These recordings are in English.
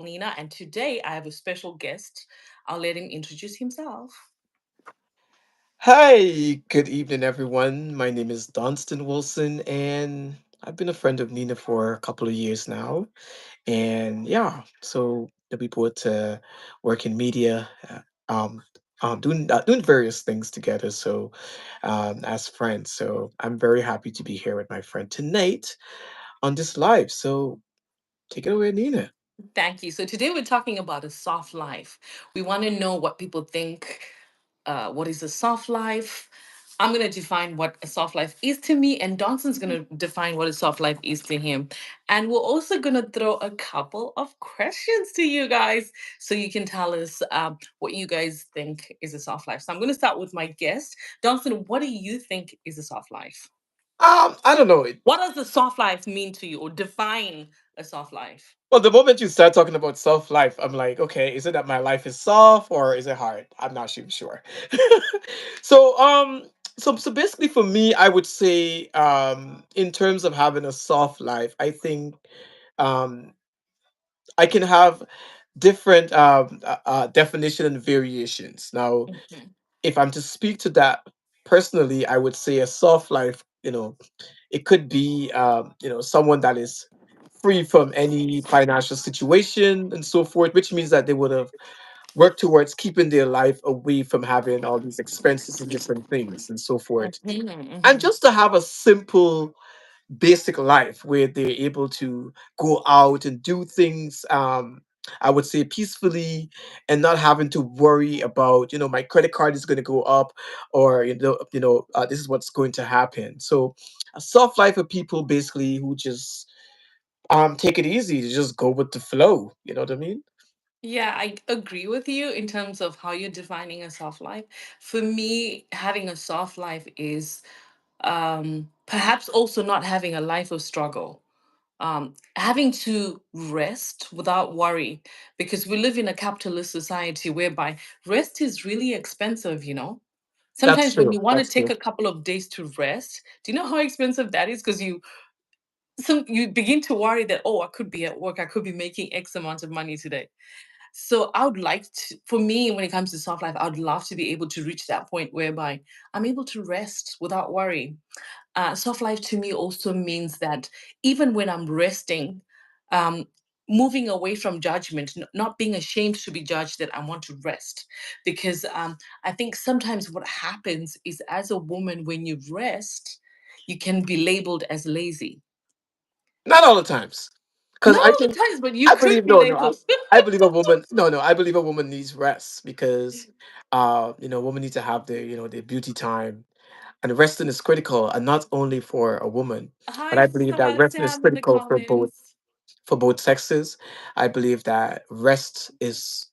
Nina, and today I have a special guest. I'll let him introduce himself. Hi, good evening, everyone. My name is Donston Wilson, and I've been a friend of Nina for a couple of years now. And yeah, so we both work in media, doing various things together. So, as friends, so I'm very happy to be here with my friend tonight on this live. So, take it away, Nina. Thank you. So today we're talking about a soft life. We want to know what people think. What is a soft life? I'm going to define what a soft life is to me, and Donson's going to define what a soft life is to him. And we're also going to throw a couple of questions to you guys so you can tell us what you guys think is a soft life. So I'm going to start with my guest. Donson, what do you think is a soft life? I don't know. What does a soft life mean to you or define a soft life? Well, the moment you start talking about soft life, I'm like, okay, is it that my life is soft or is it hard? I'm not even sure. so, so basically, for me, I would say, in terms of having a soft life, I think, um, I can have different definition and variations. Now, Mhm. if I'm to speak to that personally, I would say a soft life, it could be someone that is free from any financial situation and so forth, which means that they would have worked towards keeping their life away from having all these expenses and different things and so forth, Mhm, and mhm. just to have a simple basic life where they're able to go out and do things, I would say peacefully, and not having to worry about, my credit card is going to go up, or this is what's going to happen. So a soft life of people basically who just take it easy, to just go with the flow, you know what I mean? Yeah, I agree with you in terms of how you're defining a soft life. For me, having a soft life is perhaps also not having a life of struggle, having to rest without worry, because we live in a capitalist society whereby rest is really expensive, you know. That's Sometimes when true. you want to That's take true. a couple of days to rest, do you know how expensive that is? Because you begin to worry that, oh, I could be at work, I could be making X amount of money today. So I would like to, for me, when it comes to soft life, I would love to be able to reach that point whereby I'm able to rest without worry. Soft life to me also means that even when I'm resting, um, moving away from judgment, not being ashamed to be judged that I want to rest. Because I think sometimes what happens is, as a woman, when you rest, you can be labeled as lazy. Not all the times, because Not I all the think times, but you I could believe be no, no. labeled. I believe a woman. No, no. I believe a woman needs rest because, women need to have their, their beauty time, and resting is critical, and not only for a woman, but Hi, I believe that resting is Sam in the critical for both comments. sexes. I believe that rest is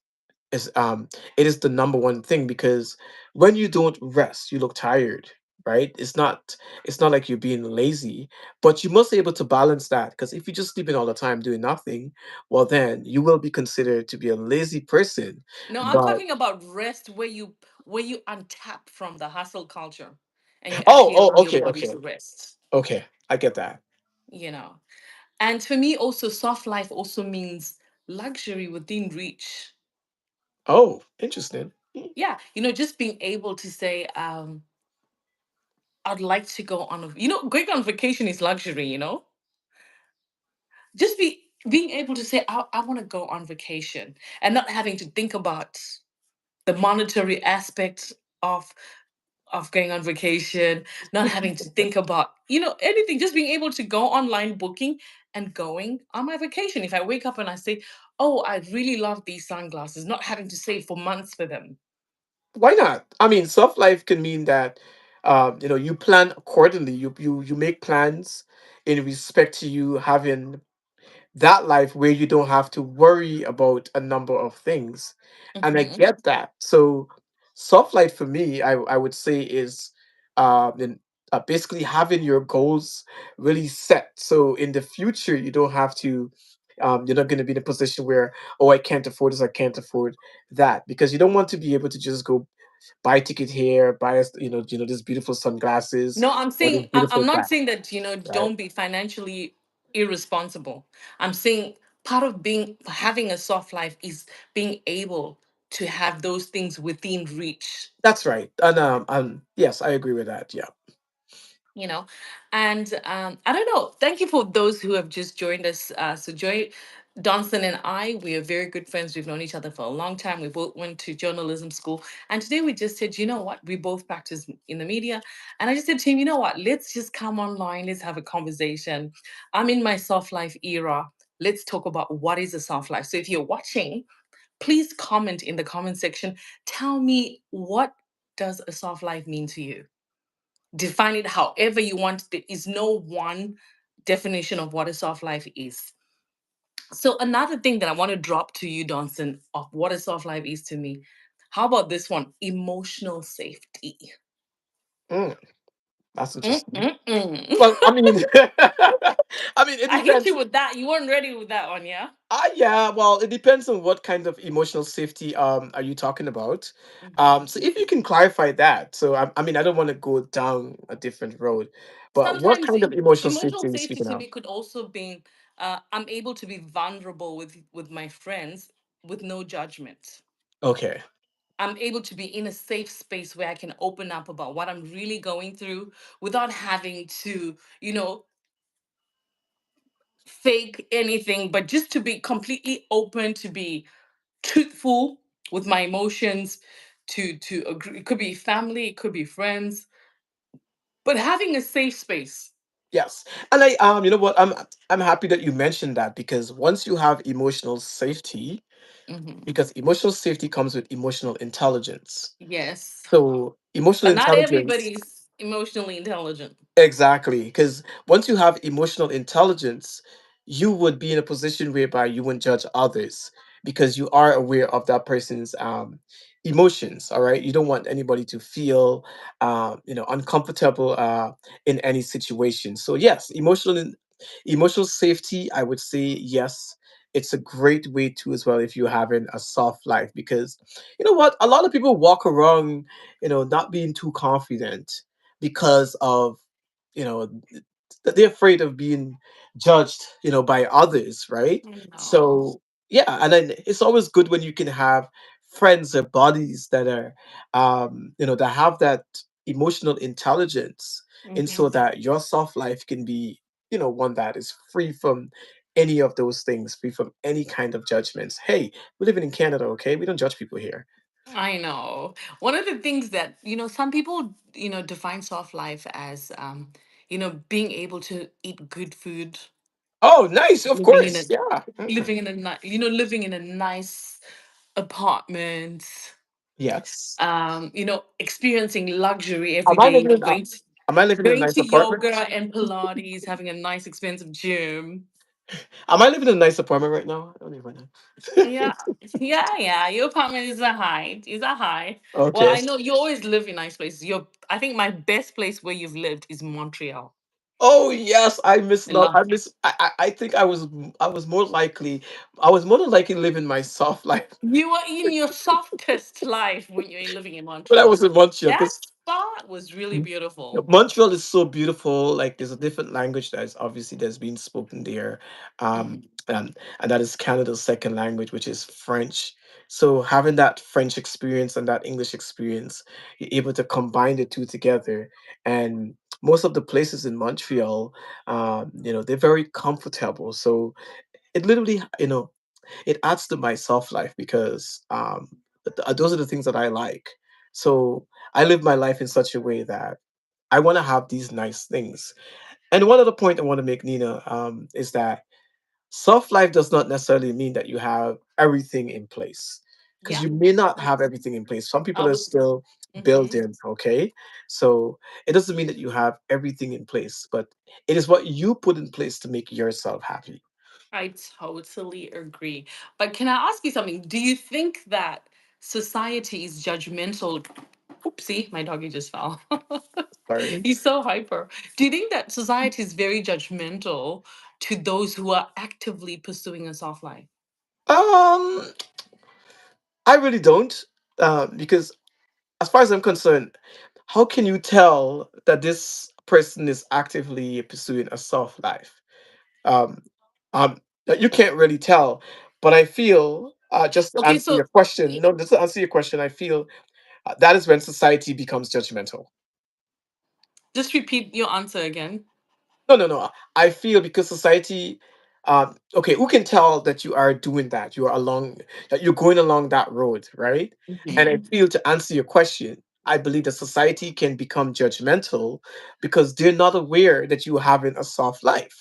it is the number one thing, because when you don't rest you look tired, right? It's not like you're being lazy, but you must be able to balance that, because if you're just sleeping all the time doing nothing, well, then you will be considered to be a lazy person. No, I'm But talking about rest where you untap from the hustle culture and you oh, actually allow oh, your okay, body okay, to rest, okay, I get that. you know. And for me also soft life also means luxury within reach. Oh, interesting. Yeah, just being able to say I'd like to go on going on vacation is luxury, Just being able to say I want to go on vacation and not having to think about the monetary aspect of going on vacation, not having to think about, anything, just being able to go online booking and going on my vacation. If I wake up and I say, oh, I really love these sunglasses, not having to save for months for them. Why not? I mean, soft life can mean that, you plan accordingly, you make plans in respect to you having that life where you don't have to worry about a number of things. And I Hmm. get that. So soft life for me, I would say, is basically having your goals really set. So in the future, you don't have to. You're not going to be in a position where, oh, I can't afford this, I can't afford that, because you don't want to be able to just go buy a ticket here, buy us, this beautiful sunglasses No, I'm or saying this I'm beautiful not bag, saying that right? don't be financially irresponsible. I'm saying part of being having a soft life is being able to have those things within reach, That's right. And yes, I agree with that. Yeah. you know. And I don't know, thank you for those who have just joined us. So Joy Donson and I, we are very good friends. We've known each other for a long time. We both went to journalism school, and today we just said, you know what, we both practice in the media. And I just said to him, you know what, let's just come online, let's have a conversation. I'm in my soft life era. Let's talk about what is a soft life. So if you're watching, please comment in the comment section. Tell me, what does a soft life mean to you? Define it however you want. There is no one definition of what a soft life is. So another thing that I want to drop to you, Donson, of what a soft life is to me. How about this one? Emotional safety. Mm, that's interesting. Mm-mm-mm. Well, I mean, I mean, it I hit depends. you with that. You weren't ready with that one, yeah? Yeah, well, it depends on what kind of emotional safety are you talking about. Mhm. So if you can clarify that, so I mean, I don't want to go down a different road, but what Sometimes kind of emotional safety emotional are you safety speaking to of? me could also be I'm able to be vulnerable with my friends with no judgment. Okay. I'm able to be in a safe space where I can open up about what I'm really going through without having to, you know, fake anything, but just to be completely open, to be truthful with my emotions, to agree. It could be family, it could be friends, but having a safe space. Yes, and you know what, I'm happy that you mentioned that because once you have emotional safety, Mhm. because emotional safety comes with emotional intelligence. Yes, So emotional but not intelligence. everybody's emotionally intelligent. Exactly, because once you have emotional intelligence, you would be in a position whereby you wouldn't judge others because you are aware of that person's emotions. All right, you don't want anybody to feel uncomfortable in any situation. So yes, emotional safety. I would say yes. It's a great way too as well if you're having a soft life because you know what, a lot of people walk around not being too confident because of you know they're afraid of being judged by others, right? I know. So yeah, and then it's always good when you can have friends or buddies that are that have that emotional intelligence, and Mhm. so that your soft life can be one that is free from any of those things, free from any kind of judgments. Hey, we're living in Canada, okay? We don't judge people here. I know. One of the things that, some people, define soft life as, being able to eat good food, Oh, nice, of living in a, course, yeah. living in a nice apartment, Yes. experiencing luxury every Am I day, living in am I living in a going nice to apartment? yoga and Pilates, having a nice expensive gym. Am I living in a nice apartment right now? I don't even know. Yeah, yeah. Your apartment is a high. Is a high. Well, Okay. I know you always live in nice places. I think my best place where you've lived is Montreal. Oh yes, I miss I not. love. I miss. I think I was more likely. I was more than likely living my soft life You were in your softest life when you were living in when I was Montreal. in Montreal. That Because spot was really beautiful. Montreal is so beautiful. Like there's a different language that is obviously that's being spoken there, Mhm. and that is Canada's second language, which is French. So having that French experience and that English experience, you're able to combine the two together. And most of the places in Montreal, they're very comfortable. So it literally, it adds to my soft life because those are the things that I like. So I live my life in such a way that I want to have these nice things. And one other point I want to make, Nina, is that soft life does not necessarily mean that you have everything in place because Yeah. you may not have everything in place. Some I people are was. still Mhm. building, okay? So it doesn't mean that you have everything in place, but it is what you put in place to make yourself happy. I totally agree. But can I ask you something? Do you think that society is judgmental? Oopsie, my doggy just fell. Sorry. He's so hyper. Do you think that society is very judgmental to those who are actively pursuing a soft life? Um, I really don't, because as far as I'm concerned, how can you tell that this person is actively pursuing a soft life? Um, that you can't really tell. But I feel, just to Okay, answer so your question, y- no, just to answer your question, I feel that is when society becomes judgmental. just repeat your answer again. No, no, no. I feel because society, okay, who can tell that you are doing that? You are along, that you're going along that road, right? And I feel to answer your question, I believe that society can become judgmental because they're not aware that you're having a soft life.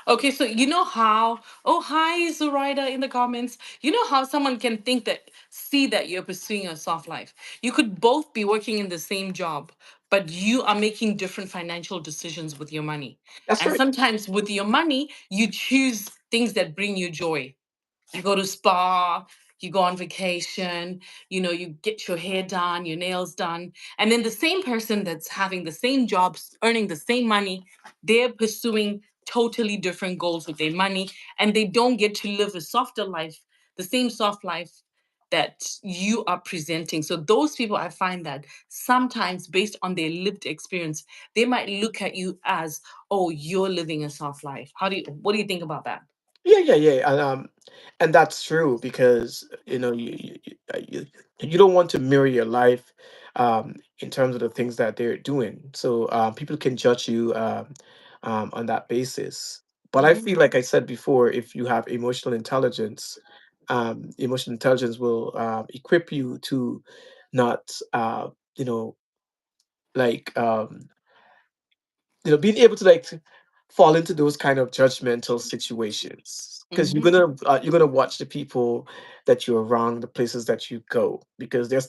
Okay, so you know how, oh, hi, Zoraida in the comments. You know how someone can think that, see that you're pursuing a soft life. You could both be working in the same job, but you are making different financial decisions with your money. That's And right. sometimes with your money, you choose things that bring you joy. You go to spa, you go on vacation, you know, you get your hair done, your nails done. And then the same person that's having the same jobs, earning the same money, they're pursuing totally different goals with their money, and they don't get to live a softer life, the same soft life that you are presenting. So those people, I find that sometimes based on their lived experience, they might look at you as, oh, you're living a soft life. What do you think about that? Yeah, yeah, yeah, and that's true because you don't want to mirror your life, in terms of the things that they're doing. So people can judge you, on that basis. But I Mhm. feel like I said before, if you have emotional intelligence will equip you to not, you know, like being able to fall into those kind of judgmental situations because Mhm. you're gonna watch the people that you're around, the places that you go, because there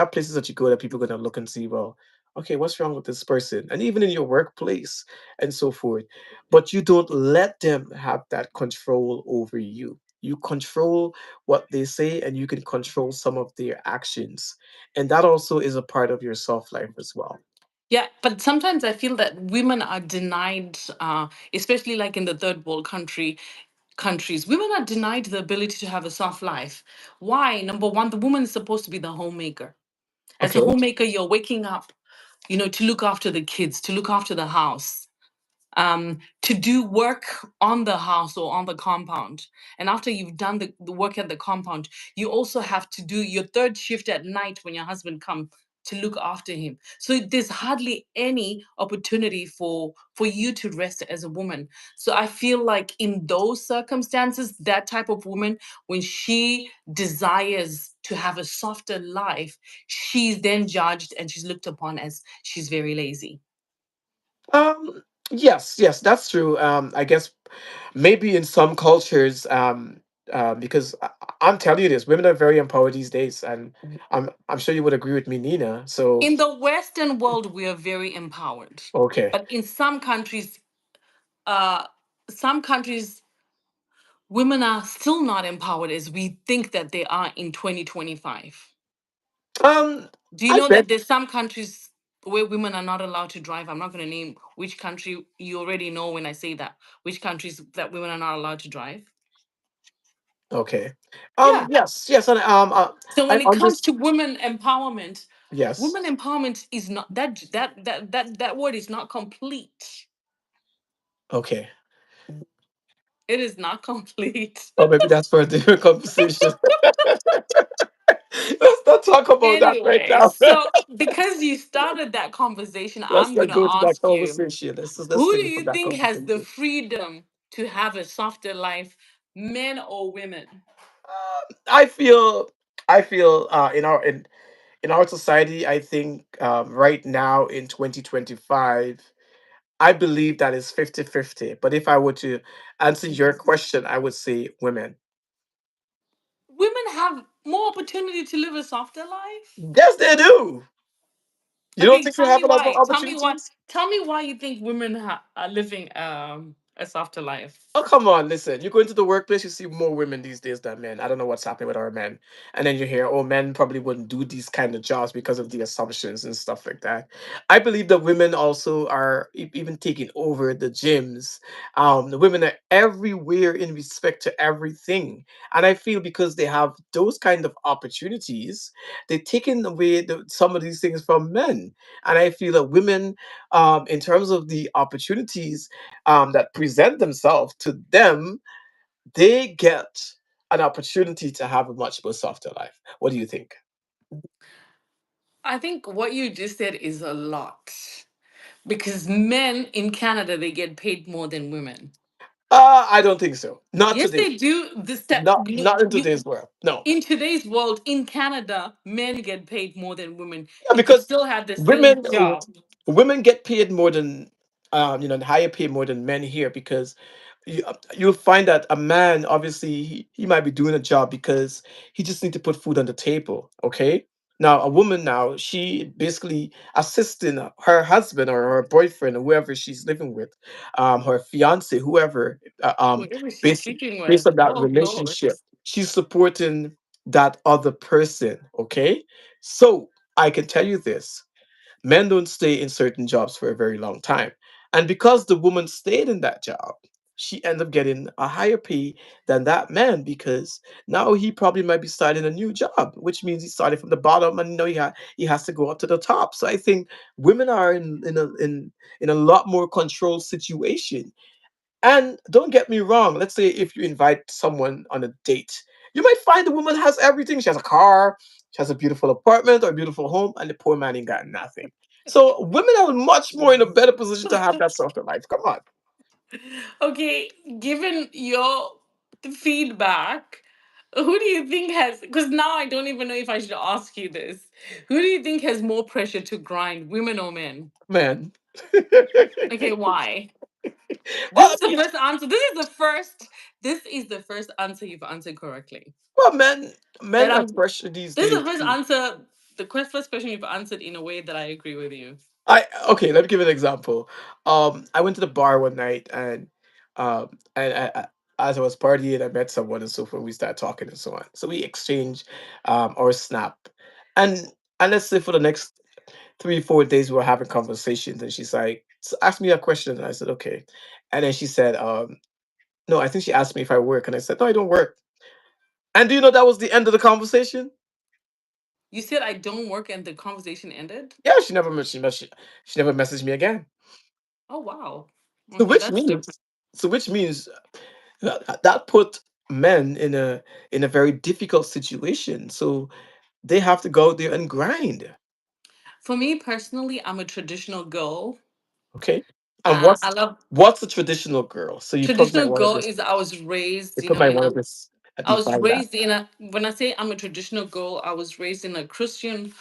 are places that you go that people are gonna look and see, well, okay, what's wrong with this person, and even in your workplace and so forth. But you don't let them have that control over you. You control what they say, and you can control some of their actions, and that also is a part of your soft life as well. Yeah, but sometimes I feel that women are denied, especially like in the third world countries, women are denied the ability to have a soft life. Why? Number one, the woman is supposed to be the homemaker. As a Okay. homemaker, you're waking up, you know, to look after the kids, to look after the house, to do work on the house or on the compound. And after you've done the work at the compound, you also have to do your third shift at night when your husband comes to look after him. So there's hardly any opportunity for you to rest as a woman. So I feel like in those circumstances, that type of woman, when she desires to have a softer life, she's then judged and she's looked upon as she's very lazy. Um, yes, yes, that's true. I guess maybe in some cultures, because I'm telling you this, women are very empowered these days, and I'm sure you would agree with me, Nina. So, In the Western world, we are very empowered, okay. but in uh, some countries, women are still not empowered as we think that they are in 2025. Um, Do you I know bet. that there's some countries where women are not allowed to drive? I'm not going to name which country. You already know when I say that, which countries that women are not allowed to drive. Okay. Yeah. Yes, yes, and So I when it comes understand. to Yes. women empowerment is not that word is not complete. Okay. It is not complete. Oh, maybe that's for a different conversation. Let's not talk about that right Anyway, now. so because you started that conversation, Let's I'm going not to go to that ask you, conversation. Let's who stay do away from you that think has the conversation. freedom to have a softer life, men or women? I feel, in our society, I think, right now in 2025, I believe that is 50-50. But if I were to answer your question, I would say women. Women have more opportunity to live a softer life? Yes, they do. You don't Okay, think they tell have me a lot of why. opportunities? Tell me why you think women are living a softer life. Oh, come on, listen. You go into the workplace, you see more women these days than men. I don't know what's happening with our men. And then you hear, oh, men probably wouldn't do these kind of jobs because of the assumptions and stuff like that. I believe that women also are even taking over the gyms. The women are everywhere in respect to everything. And I feel because they have those kind of opportunities, they're taking away some of these things from men. And I feel that women, in terms of the opportunities, that present themselves to them, they get an opportunity to have a much more softer life. What do you think? I think what you just said is a lot because men in Canada they get paid more than women. I don't think so. Not Yes, today. they do. The step Not in today's world. No. in today's world in Canada, men get paid more than women. Yeah, If you because still have the same women job, women get paid more than higher pay more than men here because you'll find that a man obviously he might be doing a job because he just need to put food on the table. Okay. Now a woman now she basically assisting her husband or her boyfriend or whoever she's living with, her fiance, whoever, whoever she's based sleeping based with, on that oh Lord. relationship, she's supporting that other person. Okay, so I can tell you this: men don't stay in certain jobs for a very long time. And because the woman stayed in that job, she ended up getting a higher pay than that man because now he probably might be starting a new job, which means he started from the bottom and now he has to go up to the top. So I think women are in a lot more controlled situation. And don't get me wrong, let's say if you invite someone on a date, you might find the woman has everything. She has a car, she has a beautiful apartment or a beautiful home, and the poor man ain't got nothing. So women are much more in a better position to have that sort of life. Come on. Okay, given your feedback, who do you think has? Because now I don't even know if I should ask you this. Who do you think has more pressure to grind, women or men? Man. Okay, why? This Well, is the first answer. This is the first. This is the first answer you've answered correctly. well, men That are I'm. pressure these This is days. the first answer. The first question you've answered in a way that I agree with you. I Okay, let me give you an example. I went to the bar one night and as I was partying, I met someone and so forth. We started talking and so on. So we exchanged our snap, and let's say for the next 3 4 days we were having conversations, and she's like, asked me a question, and I said okay, and then she said, no, I think she asked me if I work, and I said no, I don't work. And do you know that was the end of the conversation? You said I don't work, and the conversation ended. Yeah, she never messaged me again. Oh wow. So Okay, which that's means different. that put men in a very difficult situation. So they have to go out there and grind. For me personally, I'm a traditional girl. Okay. And what's I love what's a traditional girl? So you put my traditional one of girl this. is I was raised, You put my in one a of this. I was Define that. raised in a when I say I'm a traditional girl, I was raised in a Christian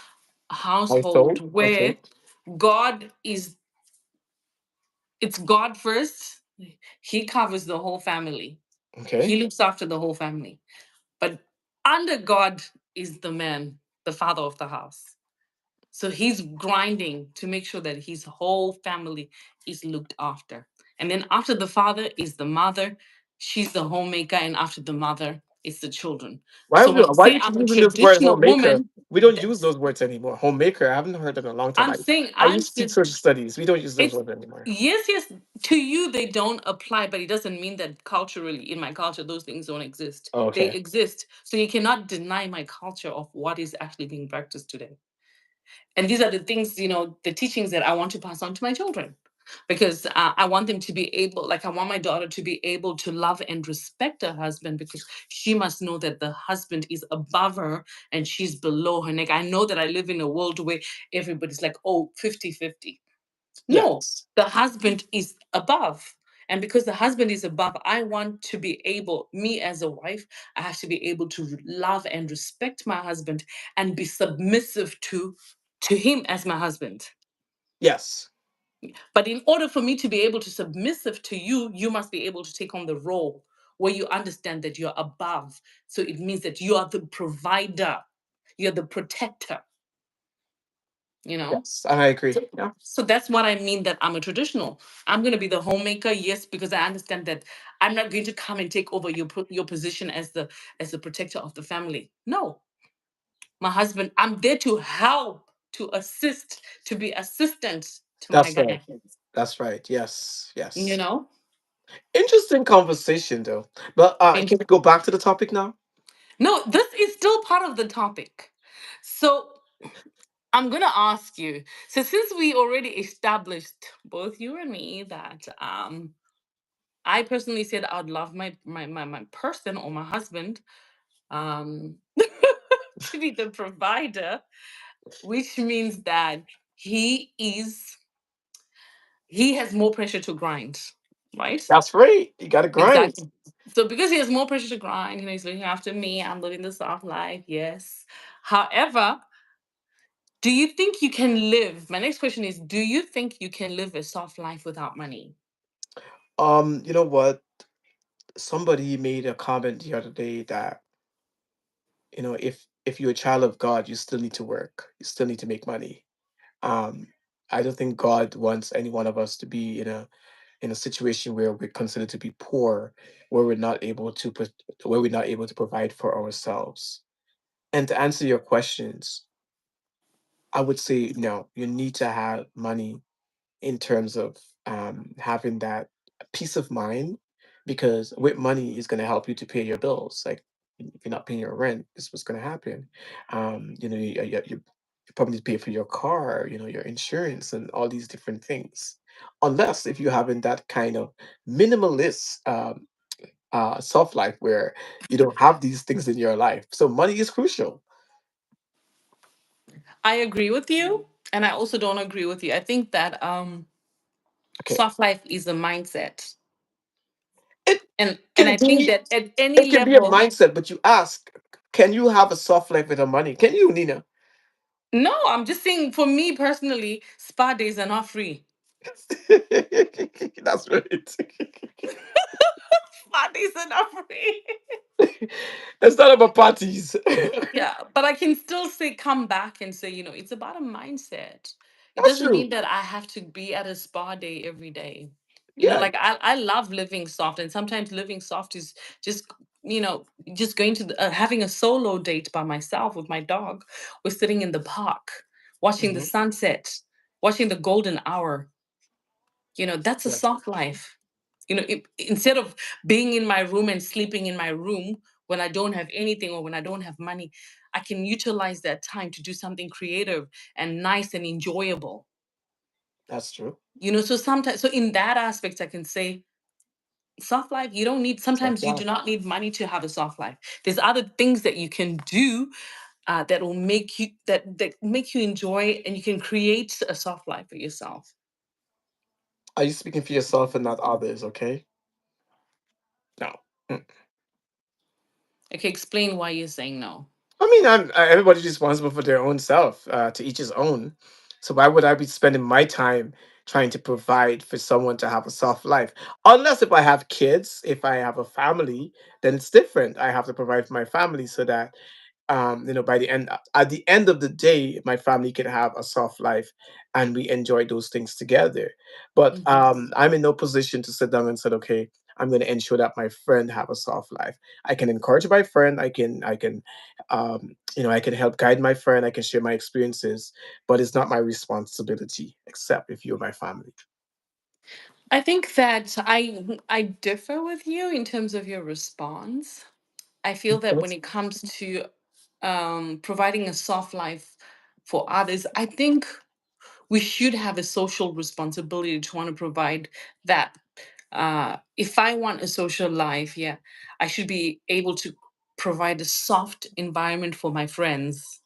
I household sold. Okay. where God is it's God first. He covers the whole family. Okay. He looks after the whole family. But under God is the man, the father of the house. So he's grinding to make sure that his whole family is looked after. And then after the father is the mother. She's the homemaker. And after the mother, it's the children. So when I Why say you keep I'm a using this word traditional homemaker? woman, We don't use those words anymore. Homemaker, I haven't heard it in a long time. I'm saying I used to teach I'm social studies. We don't use those it's words anymore. yes, yes, to you they don't apply, but it doesn't mean that culturally in my culture those things don't exist. They Okay. exist. So you cannot deny my culture of what is actually being practiced today. And these are the things, the teachings that I want to pass on to my children. Because I want them to be able, like, I want my daughter to be able to love and respect her husband because she must know that the husband is above her and she's below her neck. I know that I live in a world where everybody's like, oh, 50-50. No, Yes. the husband is above. And because the husband is above, I want to be able, me as a wife, I have to be able to love and respect my husband and be submissive to him as my husband. Yes. But in order for me to be able to submissive to you, you must be able to take on the role where you understand that you're above. So it means that you are the provider, you're the protector, you know? Yes. And I agree. So, Yeah. so that's what I mean that I'm a traditional. I'm going to be the homemaker, yes, because I understand that I'm not going to come and take over your position as the protector of the family. No, my husband, I'm there to help, to assist, to be assistant to my That's right. guy. That's right. Yes. You Yes. know. Interesting conversation though. But Thank can you. we go back to the topic now? No, this is still part of the topic. So I'm gonna ask you. So since we already established both you and me that I personally said I'd love my person or my husband um to be the provider, which means that he is he has more pressure to grind, right? That's right. You got to grind. Exactly. So because he has more pressure to grind, he's looking after me. I'm living the soft life, yes. However, do you think you can live? My next question is: do you think you can live a soft life without money? You know what? Somebody made a comment the other day that, if you're a child of God, you still need to work. You still need to make money. Um, I don't think God wants any one of us to be in a situation where we're considered to be poor, where we're not able to provide for ourselves. And to answer your questions, I would say no. You need to have money in terms of having that peace of mind, because with money is going to help you to pay your bills. Like, if you're not paying your rent, this is what's going to happen. You probably need to pay for your car, your insurance, and all these different things. Unless if you're having that kind of minimalist soft life where you don't have these things in your life. So money is crucial. I agree with you, and I also don't agree with you. I think that Okay. soft life is a mindset, It and can I think be that at any it can be a level, mindset, but you ask, can you have a soft life with the money? Can you, Nina? no, I'm just saying for me personally, spa days are not free. That's right. Spa days are not free. It's not about parties. Yeah, but I can still say, come back and say, it's about a mindset. It That's doesn't true. mean that I have to be at a spa day every day. Yeah. Like I love living soft, and sometimes living soft is just, just going to having a solo date by myself with my dog. We're sitting in the park, watching the Mhm. sunset, watching the golden hour. That's a Yeah, soft life. Instead of being in my room and sleeping in my room when I don't have anything or when I don't have money, I can utilize that time to do something creative and nice and enjoyable. that's true. So sometimes, so in that aspect, I can say soft life, you don't need, Soft sometimes you do life. not need money to have a soft life. There's other things that you can do that will make you enjoy, and you can create a soft life for yourself. Are you speaking for yourself and not others? Okay. No. Mm. Okay, explain why you're saying no. I mean, everybody's responsible for their own self. To each his own. So why would I be spending my time trying to provide for someone to have a soft life? Unless if I have kids, if I have a family, then it's different. I have to provide for my family so that by the end at the end of the day, my family can have a soft life and we enjoy those things together. But Mhm. I'm in no position to sit down and say, okay, I'm going to ensure that my friend have a soft life. I can encourage my friend. I can help guide my friend. I can share my experiences, but it's not my responsibility, except if you're my family. I think that I differ with you in terms of your response. I feel that when Yes. it comes to providing a soft life for others, I think we should have a social responsibility to want to provide that. If I want a social life, yeah, I should be able to provide a soft environment for my friends.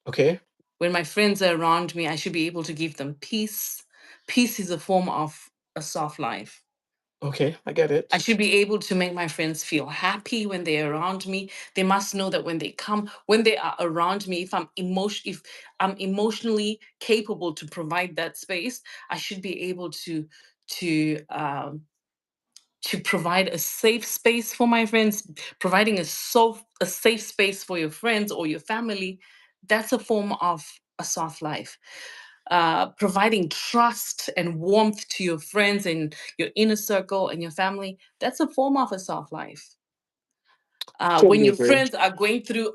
Okay. When my friends are around me, I should be able to give them peace. Peace is a form of a soft life. Okay. I get I it. should be able to make my friends feel happy when they're around me. They must know that when they are around me, if I'm emotionally capable to provide that space, I should be able to um, to provide a safe space for my friends. Providing a safe space for your friends or your family, that's a form of a soft life. Providing trust and warmth to your friends and your inner circle and your family, that's a form of a soft life. When Totally your agree. friends are going through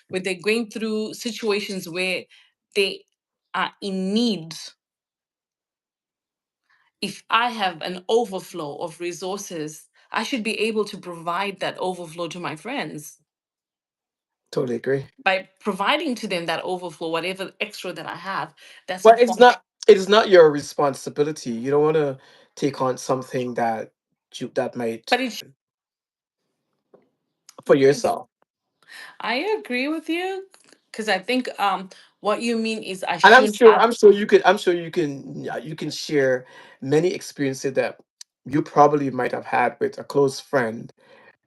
when they're going through situations where they are in need, if I have an overflow of resources, I should be able to provide that overflow to my friends. Totally agree. By providing to them that overflow, whatever extra that I have, that's a Well, it's form. not it is not your responsibility. You don't want to take on something that that might But it's for it's yourself. I agree with you because I think what you mean is I And shouldn't have. I'm sure you can, yeah, you can share many experiences that you probably might have had with a close friend,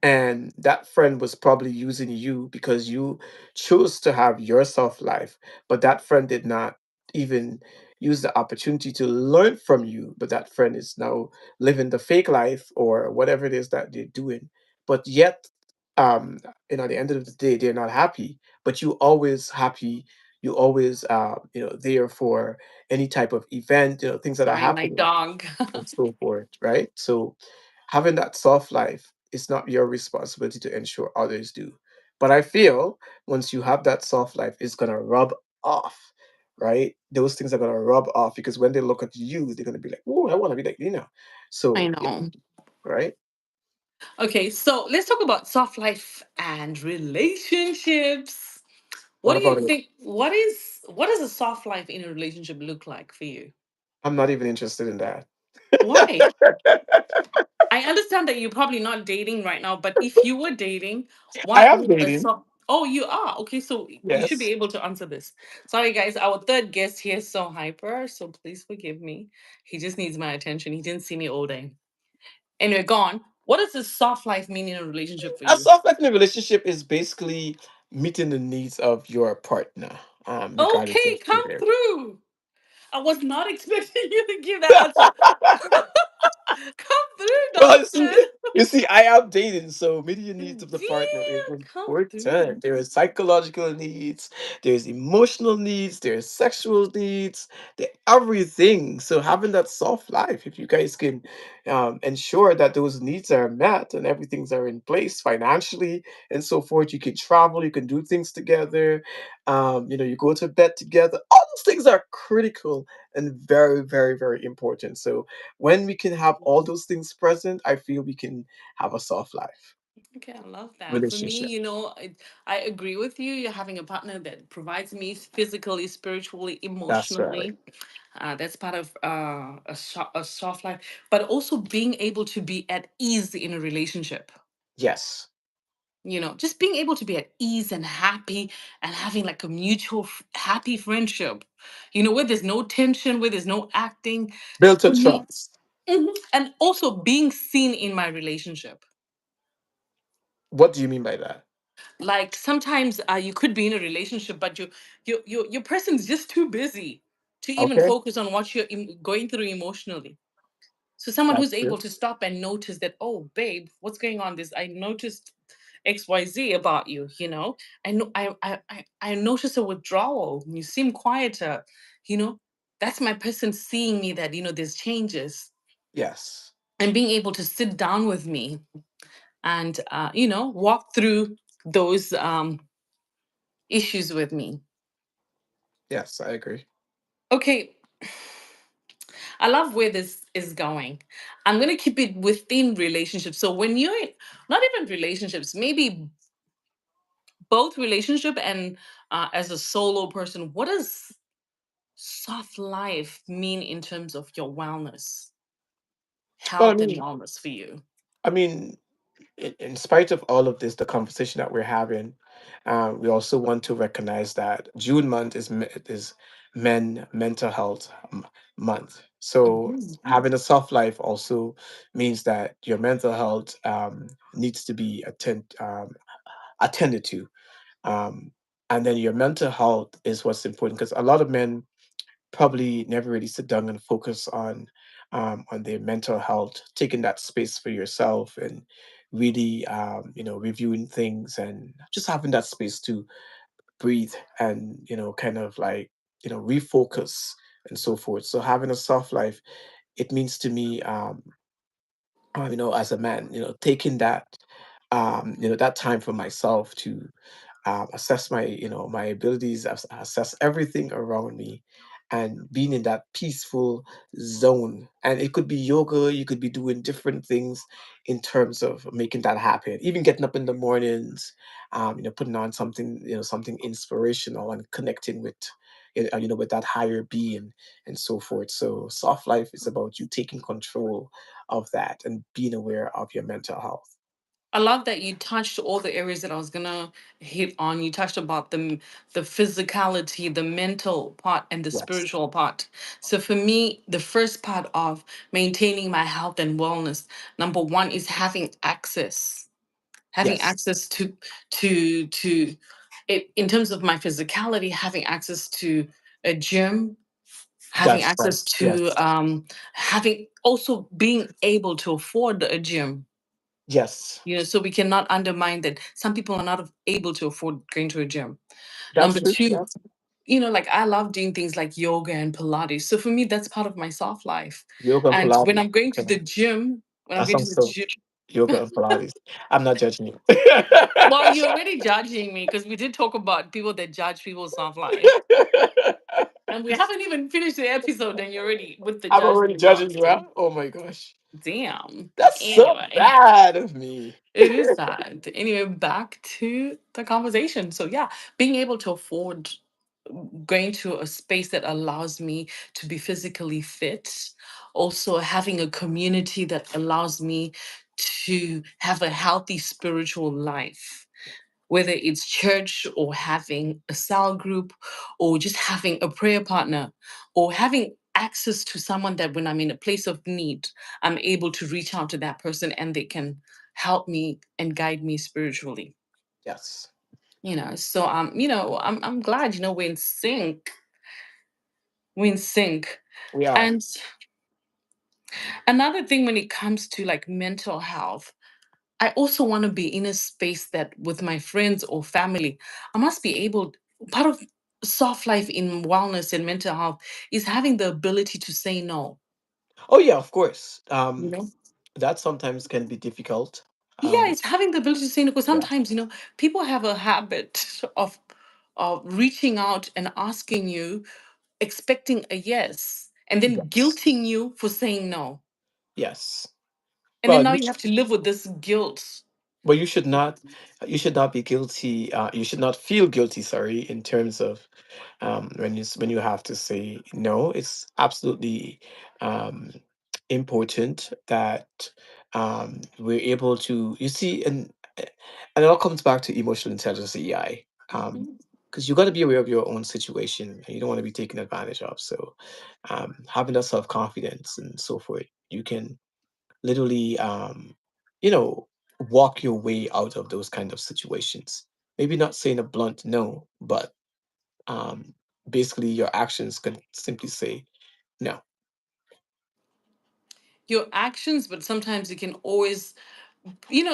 and that friend was probably using you because you chose to have your soft life, but that friend did not even use the opportunity to learn from you, but that friend is now living the fake life or whatever it is that they're doing, but yet, um at the end of the day they're not happy, but you always happy, you always, there for any type of event, things that are Sorry, my happening dog. and so forth, right? So having that soft life is not your responsibility to ensure others do. But I feel once you have that soft life, it's gonna rub off, right? Those things are gonna rub off because when they look at you, they're gonna be like, "Oh, I want to be like Lena." I So yeah, know. right. Okay, so let's talk about soft life and relationships. What What do you about it? think? What does a soft life in a relationship look like for you? I'm not even interested in that. Why? I understand that you're probably not dating right now, but if you were dating, I what am would a dating. soft Oh, you are. Okay, so you should be Yes. able to answer this. Sorry guys, our third guest here is so hyper, so please forgive me. He just needs my attention. He didn't see me all day. Anyway, gone. What does a soft life mean in a relationship for A you? soft life in a relationship is basically meeting the needs of your partner, regardless Okay, of come there. through. I was not expecting you to give that answer. Come through, Well, doctor. you see, I am dating, so meeting needs of the partner is Damn, come important. through. There are psychological needs, there's emotional needs, there's sexual needs, there everything. So having that soft life, if you guys can, ensure that those needs are met and everything's are in place financially and so forth, you can travel, you can do things together, you go to bed together. All those things are critical and very, very, very important. So when we can have all those things present, I feel we can have a soft life Okay, I love that. For me, relationship. I agree with you. You're having a partner that provides me physically, spiritually, That's right. emotionally. That's part of a soft life, but also being able to be at ease in a relationship. Yes. Just being able to be at ease and happy and having like a mutual happy friendship. Where there's no tension, where there's no acting. Built a For me, trust. and also being seen in my relationship. What do you mean by that? Like sometimes you could be in a relationship but your person's just too busy to even Okay. focus on what you're going through emotionally. So someone That's who's able good. to stop and notice that, oh babe, what's going on, this I noticed XYZ about you. I know I noticed a withdrawal, you seem quieter. you know that's my person seeing me that there's changes, Yes. and being able to sit down with me and walk through those issues with me. Yes, I agree. Okay, I love where this is going. I'm going to keep it within relationships. So when you're not even relationships, maybe both relationship and as a solo person, what does soft life mean in terms of your wellness, Well, health, and wellness for you? I mean, in spite of all of this, the conversation that we're having, we also want to recognize that June month is Men Mental Health Month. So Mhm. having a soft life also means that your mental health, needs to be attended to, um, and then your mental health is what's important because a lot of men probably never really sit down and focus on their mental health, taking that space for yourself and really, reviewing things and just having that space to breathe and kind of like refocus and so forth. So having a soft life, it means to me, as a man, taking that time for myself to assess my abilities, assess everything around me, and being in that peaceful zone. And it could be yoga, you could be doing different things in terms of making that happen. Even getting up in the mornings, putting on something inspirational and connecting with with that higher being and so forth. So soft life is about you taking control of that and being aware of your mental health. I love that you touched all the areas that I was gonna hit on. You touched about the physicality, the mental part, and the Yes. spiritual part. So for me, the first part of maintaining my health and wellness, number one is having Yes. access to it in terms of my physicality, having access to a gym, having That's right. access to Yes. having also being able to afford a gym, Yes. so we cannot undermine that some people are not able to afford going to a gym. That's Number true. two, Yes. like I love doing things like yoga and Pilates. So for me, that's part of my soft life. Yoga and And when Pilates. I'm going to Okay. the gym, That sounds so. gym, Yoga and Pilates. I'm not judging you. well, you're already judging me because we did talk about people that judge people's soft life. And we haven't even finished the episode, and you're already with the I'm already judgment judging you, huh? nonsense. Oh my gosh. Damn. That's so Anyway. bad of me. It is sad. Anyway, back to the conversation. So yeah, being able to afford going to a space that allows me to be physically fit, also having a community that allows me to have a healthy spiritual life, whether it's church or having a cell group or just having a prayer partner or having access to someone that when I'm in a place of need, I'm able to reach out to that person and they can help me and guide me spiritually. Yes, So I'm glad, we're in sync. We're in sync. we are. And another thing when it comes to like mental health, I also want to be in a space that with my friends or family, I must be able, part of soft life in wellness and mental health is having the ability to say no. Oh yeah, of course. You know? That sometimes can be difficult. Yeah, Um, it's having the ability to say no because yes, sometimes, people have a habit of reaching out and asking you, expecting a yes, and then yes, guilting you for saying no. yes. And then Well, now you have to live with this guilt. but you should not be guilty. You should not feel guilty. Sorry, in terms of when you have to say no. It's absolutely um, important that we're able to. You see, and it all comes back to emotional intelligence, EI. Um, Mhm. because you got to be aware of your own situation, and you don't want to be taken advantage of. So, having that self confidence and so forth, you can literally you know walk your way out of those kind of situations. Maybe not saying a blunt no, but um basically your actions can simply say no. Your actions, but sometimes you can always,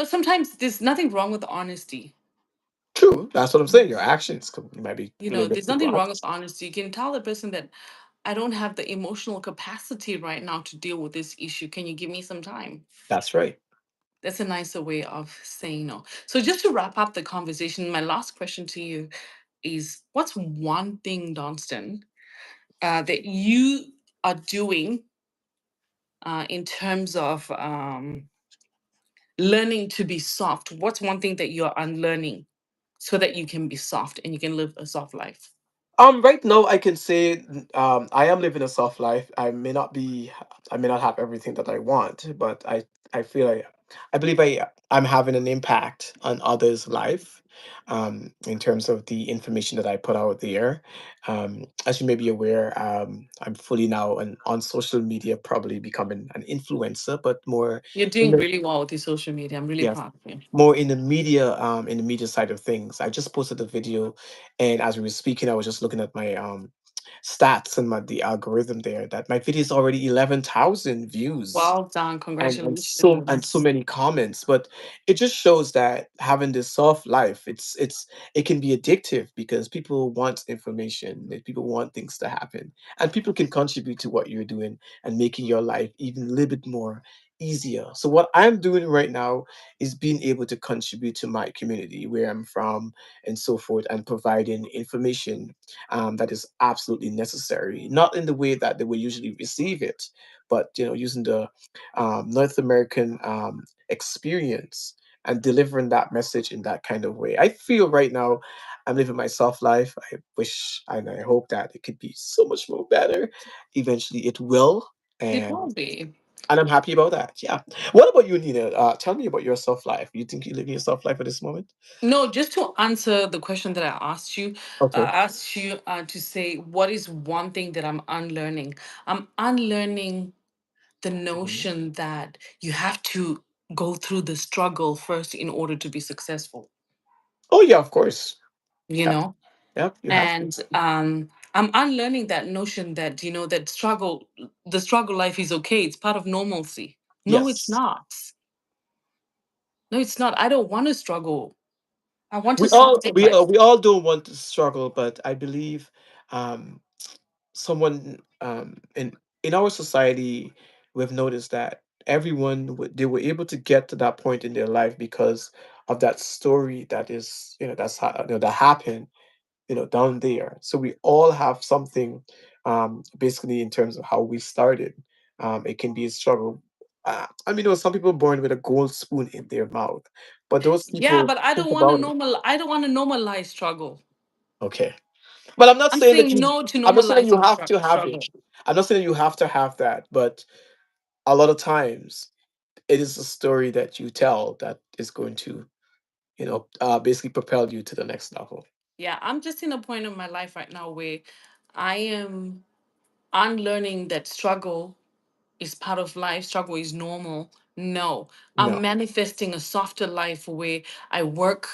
sometimes there's nothing wrong with honesty. True, that's what I'm saying. Your actions might be a little bit There's too nothing wrong with honest. honesty. You can tell the person that I don't have the emotional capacity right now to deal with this issue. Can you give me some time? That's right. That's a nicer way of saying no. So, just to wrap up the conversation, my last question to you is what's one thing, Donston, that you are doing in terms of learning to be soft? What's one thing that you're unlearning so that you can be soft and you can live a soft life? Right now I can say I am living a soft life. I may not have everything that I want, but I feel I believe I'm having an impact on others' life, in terms of the information that I put out there. As you may be aware, I'm fully now on social media, probably becoming an influencer, but more You're in doing the really well with your social media. I'm really yes, proud of you. more in the media side of things. I just posted a video, and as we were speaking, I was just looking at my stats and the algorithm there that my video is already 11,000 views Well done. and so Congratulations. many comments. But it just shows that having this soft life, it can be addictive because people want information, people want things to happen, and people can contribute to what you're doing and making your life even a little bit more easier. So what I'm doing right now is being able to contribute to my community where I'm from and so forth, and providing information that is absolutely necessary, not in the way that they will usually receive it, but using the North American experience and delivering that message in that kind of way. I feel right now I'm living my soft life. I wish and I hope that it could be so much more better. Eventually, it will, It and will be. I'm happy about that. Yeah. What about you, Nina? Tell me about your soft life. You think you're living your soft life at this moment? No, just to answer the question that Okay. I asked you to say what is one thing that I'm unlearning. I'm unlearning the Mhm. notion that you have to go through the struggle first in order to be successful. Oh yeah, of course. You Yep. know, Yep. You have to. and I'm unlearning that notion that that the struggle life is okay. It's part of normalcy. No, it's Yes. not. No, it's not. I don't want to struggle. I want a We all soft we life. we all don't want to struggle, but I believe um someone in our society, we've noticed that they were able to get to that point in their life because of that story that is, that happened, down there. So we all have something, basically in terms of how we started. It can be a struggle. I mean, some people born with a gold spoon in their mouth, but those Yeah, people but I think don't want to about it. I don't want to normalize struggle. Okay. But I'm not I'm saying that saying you. no to I'm not saying that you normalizing have to have it. struggle. I'm not saying you have to have that, but a lot of times it is a story that you tell that is going to, basically propel you to the next level. Yeah, I'm just in a point of my life right now where I am unlearning that struggle is part of life, struggle is normal. No, I'm No, manifesting a softer life where I work,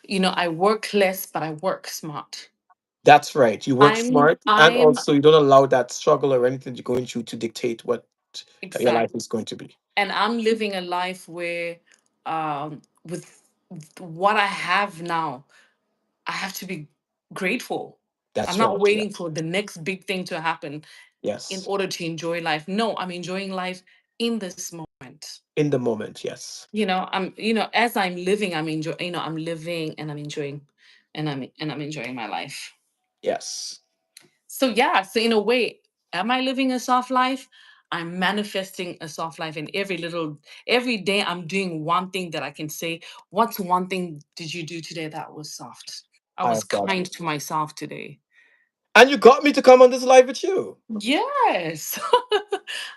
I work less, but I work smart. that's right. You work I'm, smart, and I'm also you don't allow that struggle or anything you're going through to dictate what your life exactly, is going to be. and I'm living a life where, with what I have now, I have to be grateful. I'm That's not right. waiting Yes. for the next big thing to happen in Yes. order to enjoy life. No, I'm enjoying life in this moment. In the moment. Yes. As I'm living, I'm living and I'm enjoying and I'm enjoying my life. Yes. So yeah, so in a way, am I living a soft life? I'm manifesting a soft life, and every day I'm doing one thing that I can say, what's one thing did you do today that was soft? I I was have got kind you. to myself today. And you got me to come on this live with you. Yes.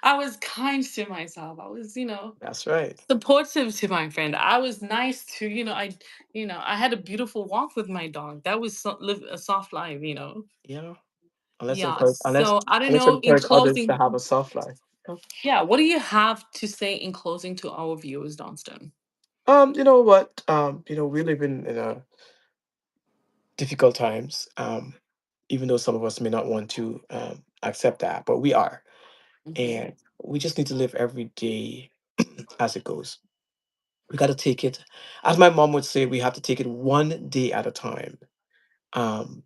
I was kind to myself. I was, That's right. supportive to my friend. I was nice to, I had a beautiful walk with my dog. That was live a soft life. Yeah. Unless Yeah. encourage unless So I don't unless know. In encourage others to closing, have a soft life. yeah, what do you have to say in closing to our viewers, Donston? You know what? We live in a difficult times. Even though some of us may not want to accept that, but we are, Hmm. and we just need to live every day as it goes. We got to take it, as my mom would say, we have to take it one day at a time. Um,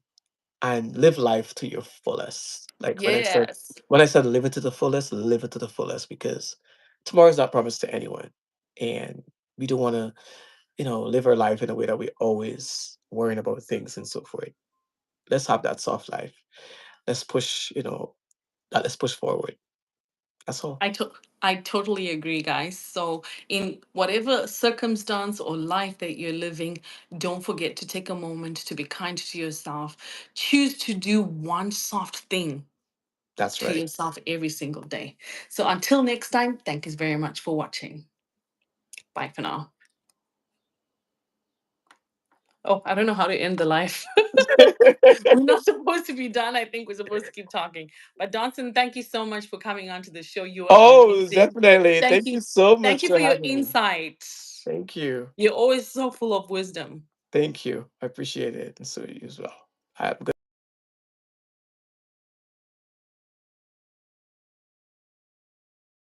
and live life to your fullest. Like Yes. when I said live it to the fullest, live it to the fullest because tomorrow's not promised to anyone, and we don't want to, live our life in a way that we always worrying about things and so forth. Let's have that soft life. Let's push, let's push forward. That's all. I totally agree, guys. So, in whatever circumstance or life that you're living, don't forget to take a moment to be kind to yourself. Choose to do one soft thing That's to right. yourself every single day. So, until next time, thank you very much for watching. Bye for now. Oh, I don't know how to end the live. We're not supposed to be done. I think we're supposed to keep talking. But Donson, thank you so much for coming onto the show. You are Oh, amazing. definitely. Thank Thank you. you so Thank much you for for your having me. insight. Thank you. You're always so full of wisdom. Thank you. I appreciate it. And so you as well. Have a good